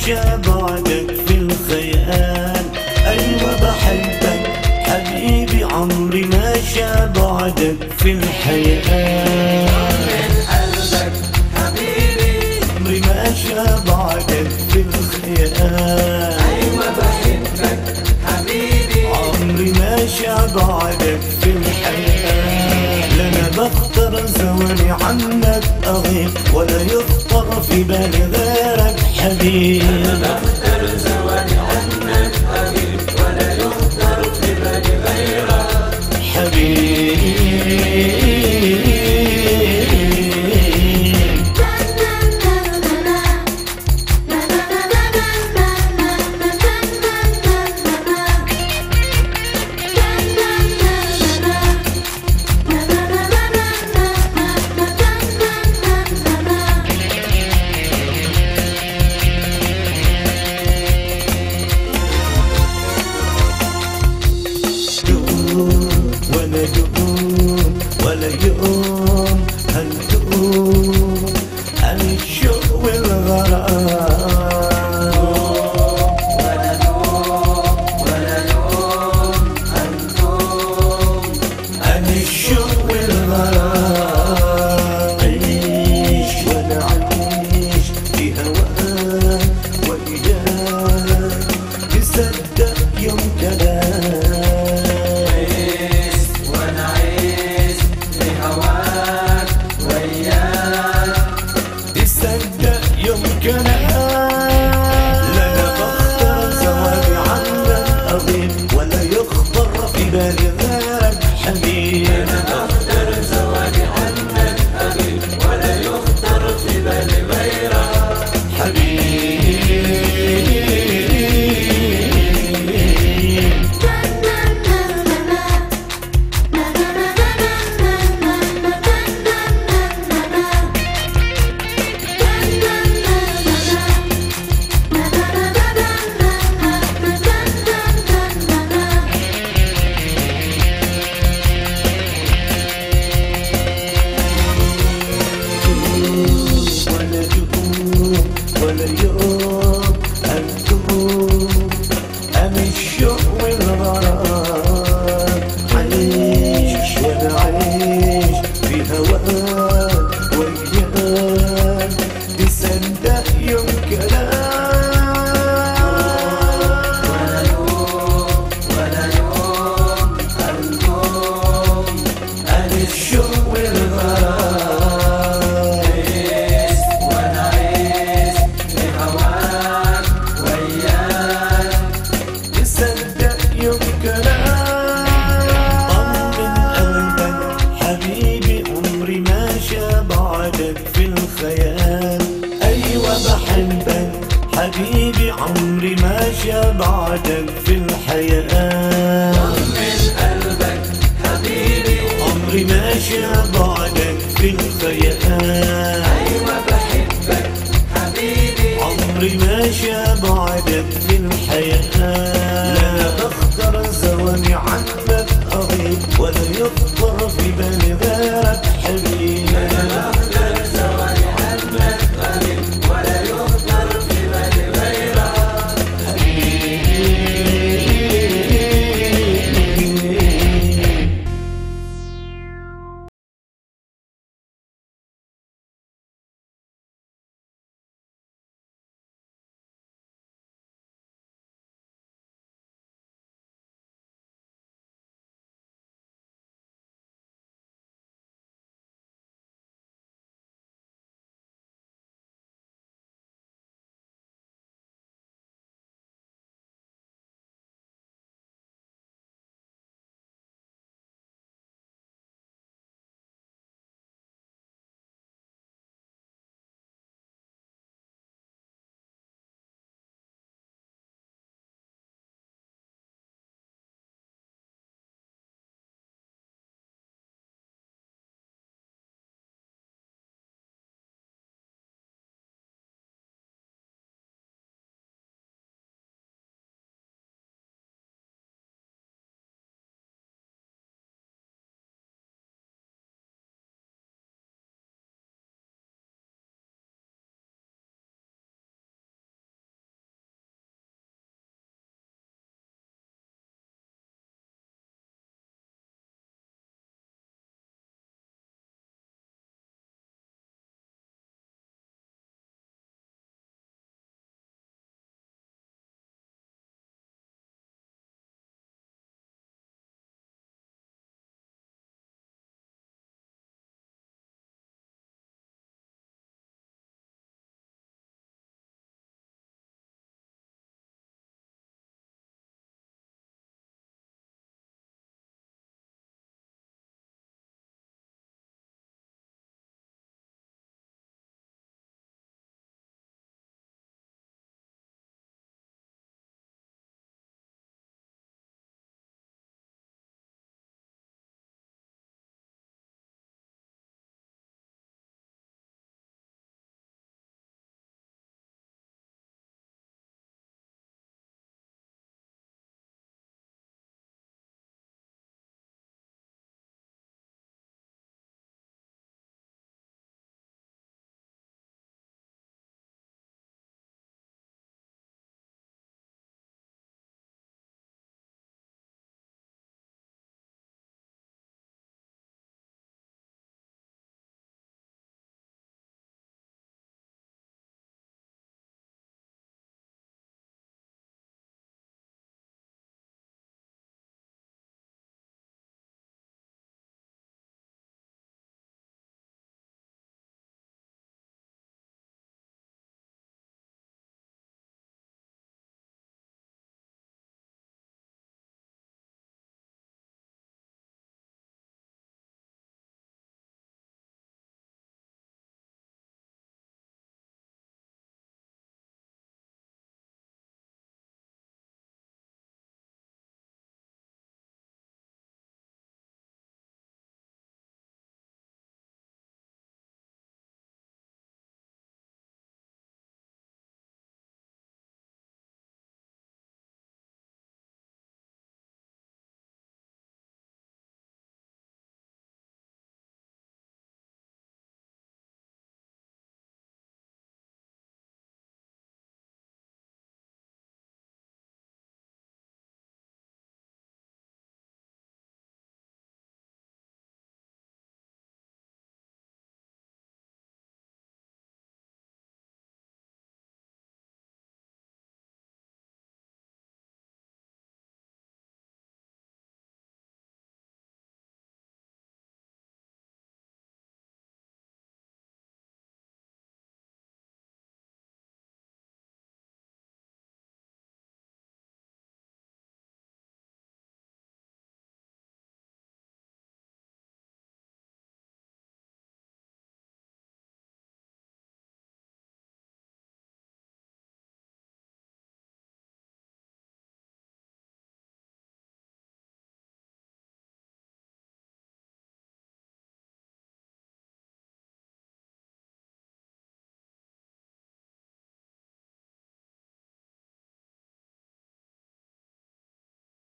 بعدك في الخيال. أيوة بحبك حبيبي عمري ما بعدك في الحياة. من قلبك حبيبي عمري ما بعدك في الخيال. أيوة بحبك حبيبي عمري ما بعدك في الحياة. لا أنا بختار زواني عنك أغيب ولا يخطر في بالي غيرك حبيب. أنا بختار زواني عنك أغيب ولا يخطر في بالي غيرك حبيب. ولا يوم هنتوب عن الشوق والغرام. ولا يوم هنتوب عن الشوق والغرام. عيش ولا عيش في هواك وإياك تصدق يوم كلام. ولا يوم هنتوب عن الشوق والغرام. عيش ولا عيش في هواك وياك تصدق يوم كلام. ولا يوم هنتوب عن الشوق والغرام. في الخيال. أيوة بحبك حبيبي عمري ما بعدك في الحياة. من قلبك حبيبي عمري ما بعدك في الخيال. أيوة بحبك حبيبي عمري ما بعدك في الحياة.